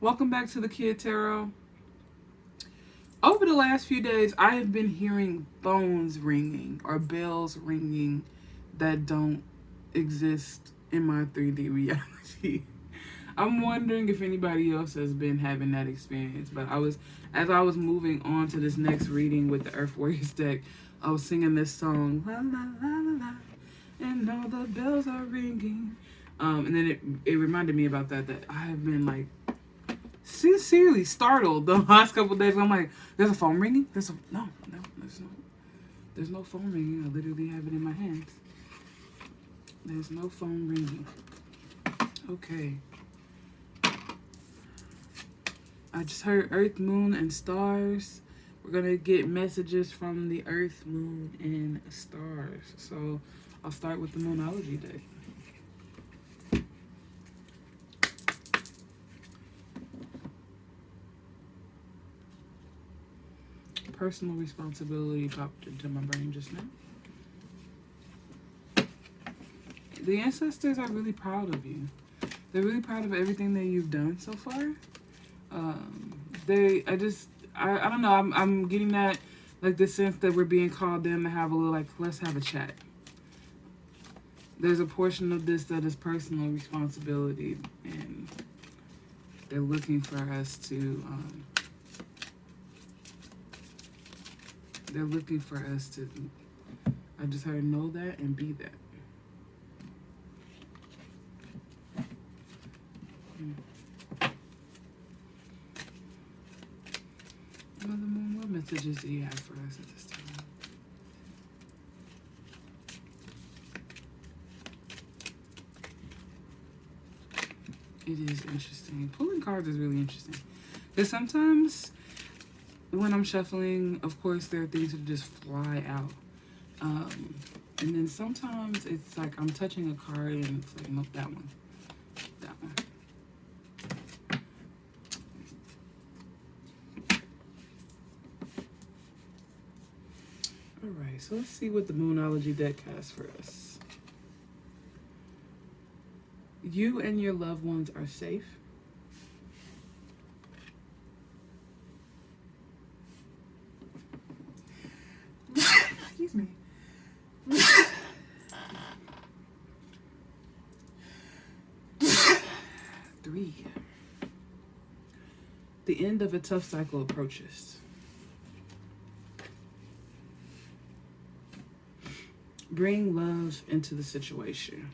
Welcome back to the Kid Tarot. Over the last few days, I have been hearing phones ringing or bells ringing that don't exist in my 3D reality. I'm wondering if anybody else has been having that experience. But as I was moving on to this next reading with the Earth Warriors deck, I was singing this song, la la la la la, and all the bells are ringing. And then it reminded me about that I have been like sincerely startled the last couple of days. I'm like, there's a phone ringing. There's no phone ringing. I literally have it in my hands. There's no phone ringing. Okay. I just heard Earth, Moon, and Stars. We're gonna get messages from the Earth, Moon, and Stars. So I'll start with the Moonology Deck. Personal responsibility popped into my brain just now. The ancestors are really proud of you. They're really proud of everything that you've done so far. I don't know. I'm getting that, like, the sense that we're being called in to have a little, like, let's have a chat. There's a portion of this that is personal responsibility, and they're looking for us to, I just heard know that and be that. Mother Moon, what messages do you have for us at this time? It is interesting. Pulling cards is really interesting. Because sometimes when I'm shuffling, of course, there are things that just fly out. And then sometimes it's like I'm touching a card and it's like, nope, that one. That one. Alright, so let's see what the Moonology deck has for us. You and your loved ones are safe. Excuse me. 3. The end of a tough cycle approaches. Bring love into the situation.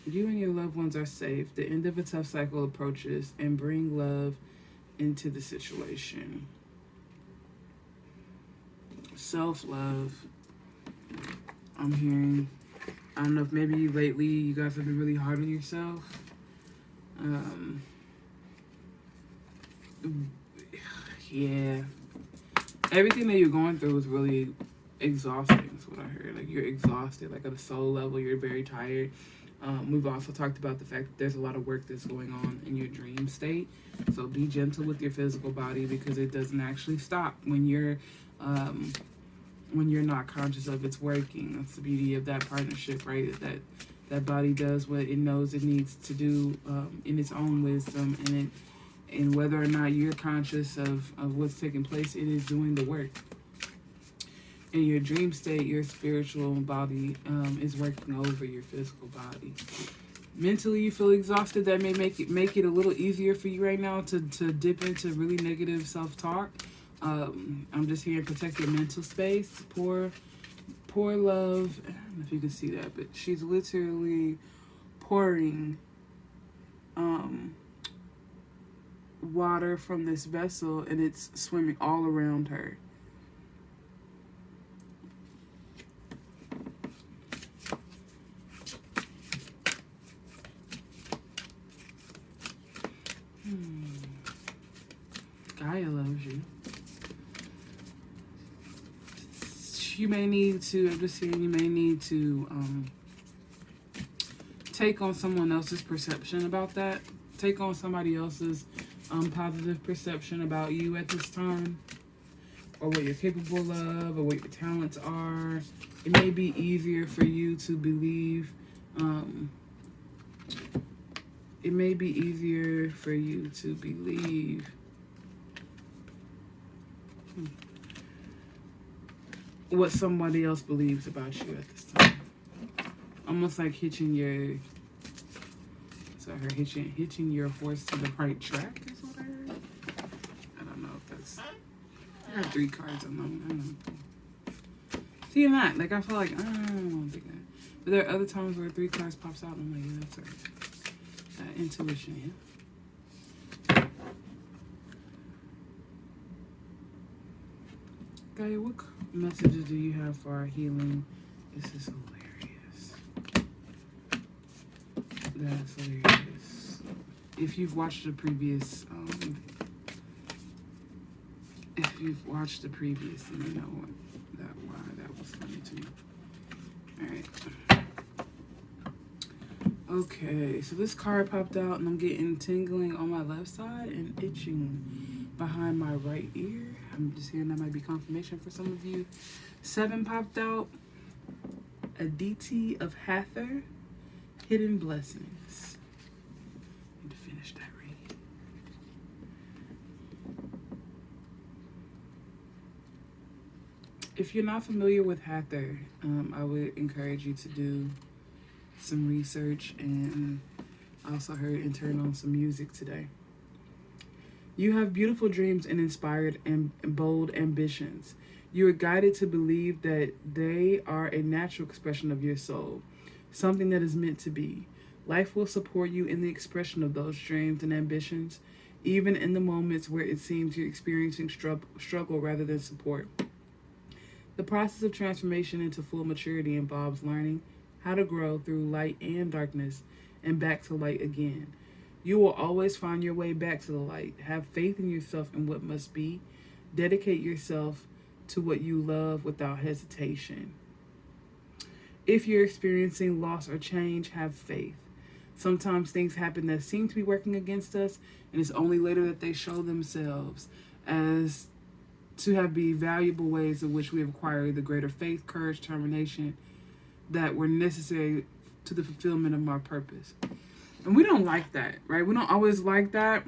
You and your loved ones are safe. The end of a tough cycle approaches, and bring love into the situation. Self-love. I'm hearing, I don't know if maybe lately you guys have been really hard on yourself. Yeah. Everything that you're going through is really exhausting, is what I heard. Like, you're exhausted. Like, at a soul level, you're very tired. We've also talked about the fact that there's a lot of work that's going on in your dream state. So be gentle with your physical body, because it doesn't actually stop when you're not conscious of it's working. That's the beauty of that partnership, right? That body does what it knows it needs to do in its own wisdom, and whether or not you're conscious of what's taking place, it is doing the work. In your dream state, your spiritual body is working over your physical body. Mentally, you feel exhausted. That may make it a little easier for you right now to dip into really negative self-talk. I'm just here to protect your mental space. Pour love. I don't know if you can see that, but she's literally pouring water from this vessel, and it's swimming all around her. Gaia loves you. You may need to, I'm just saying, you may need to take on someone else's perception about that. Take on somebody else's positive perception about you at this time, or what you're capable of, or what your talents are. It may be easier for you to believe it may be easier for you to believe what somebody else believes about you at this time. Almost like hitching your your horse to the right track is what I heard. I don't know if that's. I got 3 cards on them. I don't know. Seeing that, like I feel like I don't think that. But there are other times where 3 cards pops out and I'm like, yeah, that's right. Intuition, yeah. Gaia, what messages do you have for our healing? This is hilarious. That's hilarious. If you've watched the previous, then you know why that was funny to me. All right. Okay, so this card popped out, and I'm getting tingling on my left side and itching behind my right ear. I'm just hearing that might be confirmation for some of you. 7 popped out. Aditi of Hather, Hidden Blessings. I need to finish that reading. If you're not familiar with Hather, I would encourage you to do some research, and I also heard and turned on some music today. You have beautiful dreams and inspired and bold ambitions. You are guided to believe that they are a natural expression of your soul, something that is meant to be. Life will support you in the expression of those dreams and ambitions, even in the moments where it seems you're experiencing struggle rather than support. The process of transformation into full maturity involves learning how to grow through light and darkness and back to light again. You will always find your way back to the light. Have faith in yourself and what must be. Dedicate yourself to what you love without hesitation. If you're experiencing loss or change, have faith. Sometimes things happen that seem to be working against us, and it's only later that they show themselves as to have be valuable ways in which we have acquired the greater faith, courage, determination that were necessary to the fulfillment of my purpose. And we don't like that, right? We don't always like that,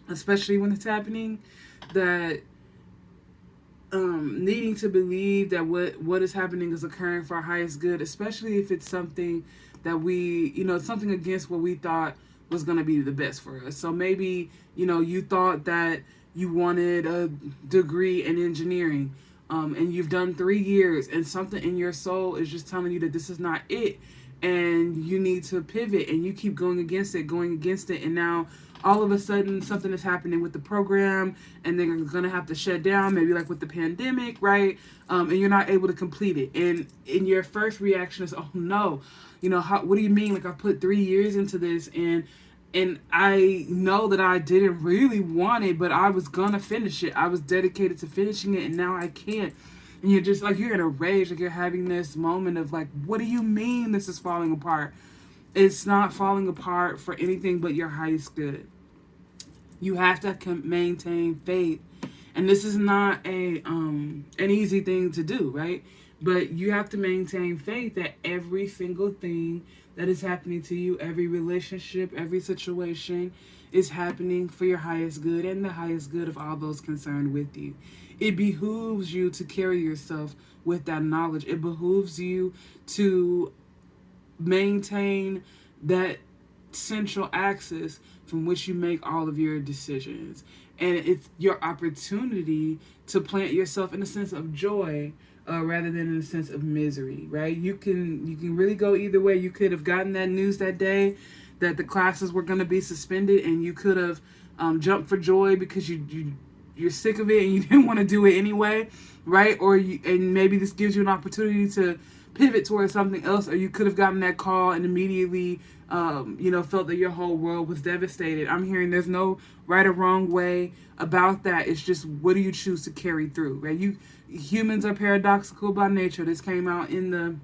especially when it's happening, that needing to believe that what is happening is occurring for our highest good, especially if it's something that we, something against what we thought was going to be the best for us. So maybe, you thought that you wanted a degree in engineering, and you've done 3 years, and something in your soul is just telling you that this is not it, and you need to pivot, and you keep going against it, and now all of a sudden something is happening with the program, and they're going to have to shut down, maybe like with the pandemic, right? And you're not able to complete it, and in your first reaction is, oh no, what do you mean? Like, I put 3 years into this, and I know that I didn't really want it, but I was gonna finish it. I was dedicated to finishing it, and now I can't. And you're just like, you're in a rage, like you're having this moment of like, what do you mean this is falling apart? It's not falling apart for anything but your highest good. You have to maintain faith, and this is not an easy thing to do, right? But you have to maintain faith that every single thing that is happening to you, every relationship, every situation is happening for your highest good and the highest good of all those concerned with you. It behooves you to carry yourself with that knowledge. It behooves you to maintain that central axis from which you make all of your decisions. And it's your opportunity to plant yourself in a sense of joy, rather than in a sense of misery, right? You can really go either way. You could have gotten that news that day that the classes were going to be suspended, and you could have jumped for joy because you're sick of it and you didn't want to do it anyway, right? And maybe this gives you an opportunity to pivot towards something else, or you could have gotten that call and immediately felt that your whole world was devastated. I'm hearing there's no right or wrong way about that. It's just, what do you choose to carry through, right? Humans are paradoxical by nature. This came out in the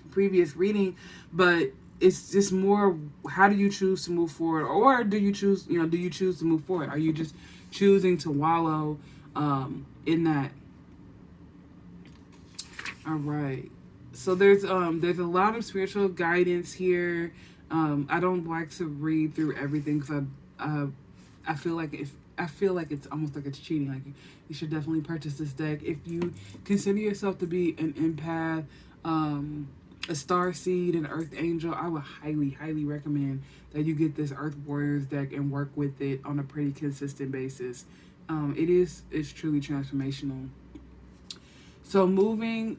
previous reading, but it's just more, how do you choose to move forward? Or do you choose to move forward? Are you just choosing to wallow in that? All right. So there's a lot of spiritual guidance here. I don't like to read through everything because I feel like it's almost like it's cheating. Like you should definitely purchase this deck if you consider yourself to be an empath, a star seed, an earth angel. I would highly recommend that you get this Earth Warriors deck and work with it on a pretty consistent basis. It's truly transformational. So moving,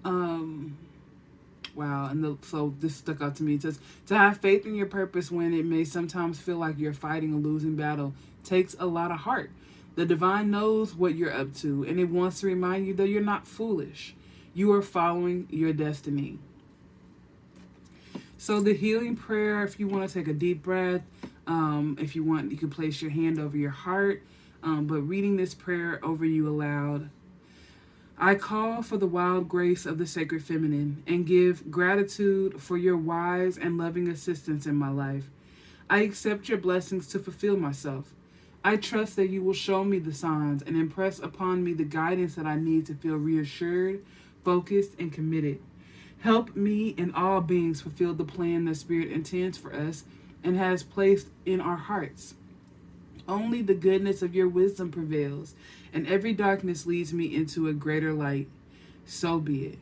wow, so this stuck out to me. It says, to have faith in your purpose when it may sometimes feel like you're fighting a losing battle takes a lot of heart. The divine knows what you're up to, and it wants to remind you that you're not foolish. You are following your destiny. So the healing prayer, if you want to take a deep breath, if you want, you can place your hand over your heart. But reading this prayer over you aloud, I call for the wild grace of the sacred feminine and give gratitude for your wise and loving assistance in my life. I accept your blessings to fulfill myself. I trust that you will show me the signs and impress upon me the guidance that I need to feel reassured, focused, and committed. Help me and all beings fulfill the plan that Spirit intends for us and has placed in our hearts. Only the goodness of your wisdom prevails, and every darkness leads me into a greater light. So be it.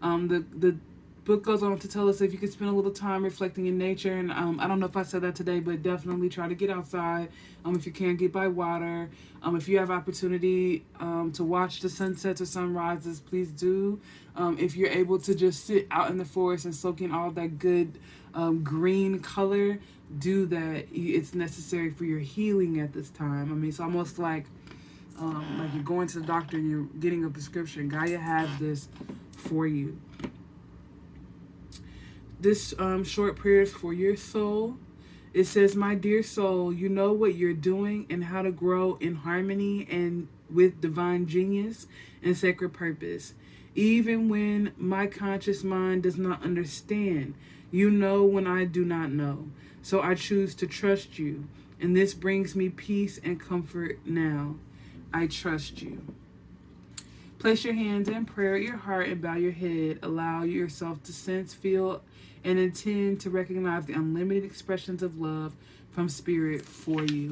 The book goes on to tell us if you could spend a little time reflecting in nature, and I don't know if I said that today, but definitely try to get outside. If you can, get by water. If you have opportunity to watch the sunsets or sunrises, please do. If you're able to just sit out in the forest and soak in all that good green color, do that. It's necessary for your healing at this time. I mean, it's almost like you're going to the doctor and you're getting a prescription. Gaia has this for you. This short prayer is for your soul. It says, my dear soul, you know what you're doing and how to grow in harmony and with divine genius and sacred purpose. Even when my conscious mind does not understand, you know when I do not know. So I choose to trust you. And this brings me peace and comfort now. I trust you. Place your hands in prayer at your heart and bow your head. Allow yourself to sense, feel, and intend to recognize the unlimited expressions of love from Spirit for you.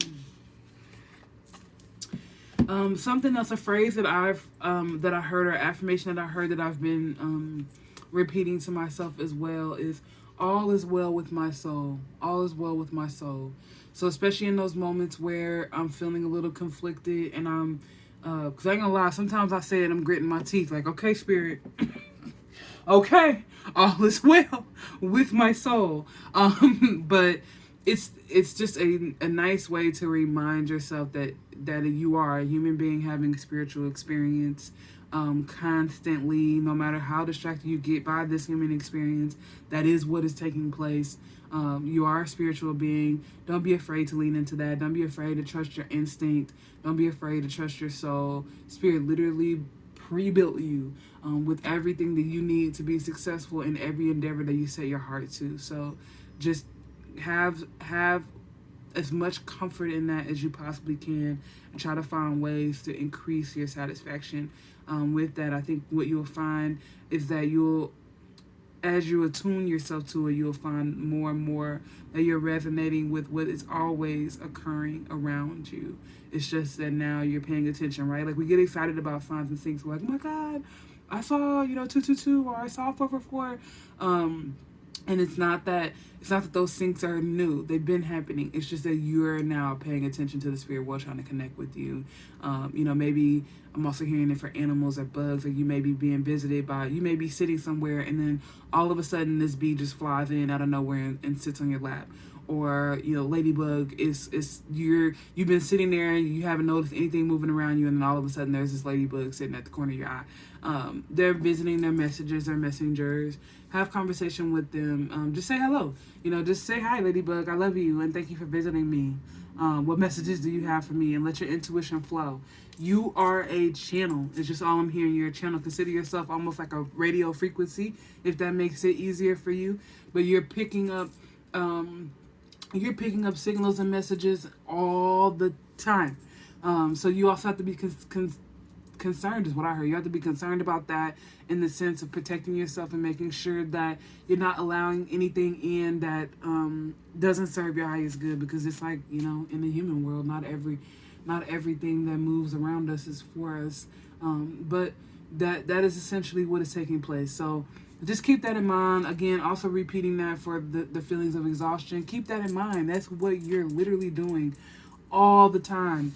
Something else, a phrase that I heard, or affirmation that I heard that I've been repeating to myself as well is, all is well with my soul. All is well with my soul. So especially in those moments where I'm feeling a little conflicted and I'm, because I ain't gonna lie, sometimes I say it, I'm gritting my teeth like, okay, Spirit, okay, all is well with my soul. But it's just a nice way to remind yourself that you are a human being having a spiritual experience constantly, no matter how distracted you get by this human experience. That is what is taking place. You are a spiritual being. Don't be afraid to lean into that. Don't be afraid to trust your instinct. Don't be afraid to trust your soul. Spirit literally pre-built you with everything that you need to be successful in every endeavor that you set your heart to. So just have as much comfort in that as you possibly can, and try to find ways to increase your satisfaction with that. I think what you'll find is that as you attune yourself to it, you'll find more and more that you're resonating with what is always occurring around you. It's just that now you're paying attention, right? Like we get excited about signs and things. We're like, oh my God, I saw 222 or I saw 444. And it's not that those things are new. They've been happening. It's just that you're now paying attention to the spirit world trying to connect with you. Maybe I'm also hearing it for animals or bugs. Like you may be being visited by, you may be sitting somewhere and then all of a sudden this bee just flies in out of nowhere and sits on your lap. Or, ladybug you've been sitting there and you haven't noticed anything moving around you, and then all of a sudden there's this ladybug sitting at the corner of your eye. They're visiting their messages, their messengers. Have conversation with them. Just say hello. Just say, hi, ladybug, I love you and thank you for visiting me. What messages do you have for me? And let your intuition flow. You are a channel. It's just all I'm hearing. You're a channel. Consider yourself almost like a radio frequency, if that makes it easier for you. But you're picking up signals and messages all the time. So you also have to be concerned is what I heard. You have to be concerned about that in the sense of protecting yourself and making sure that you're not allowing anything in that doesn't serve your highest good, because it's like, you know, in the human world, not everything that moves around us is for us. But that is essentially what is taking place. So just keep that in mind. Again, also repeating that for the feelings of exhaustion. Keep that in mind. That's what you're literally doing all the time.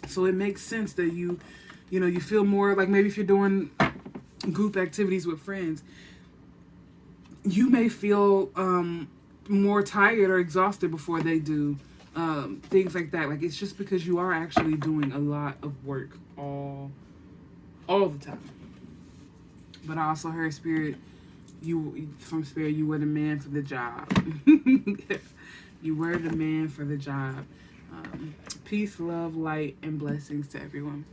So it makes sense that you feel more like, maybe if you're doing group activities with friends, you may feel more tired or exhausted before they do. Things like that. Like, it's just because you are actually doing a lot of work all the time. But I also heard from Spirit, you were the man for the job. You were the man for the job. Peace, love, light, and blessings to everyone.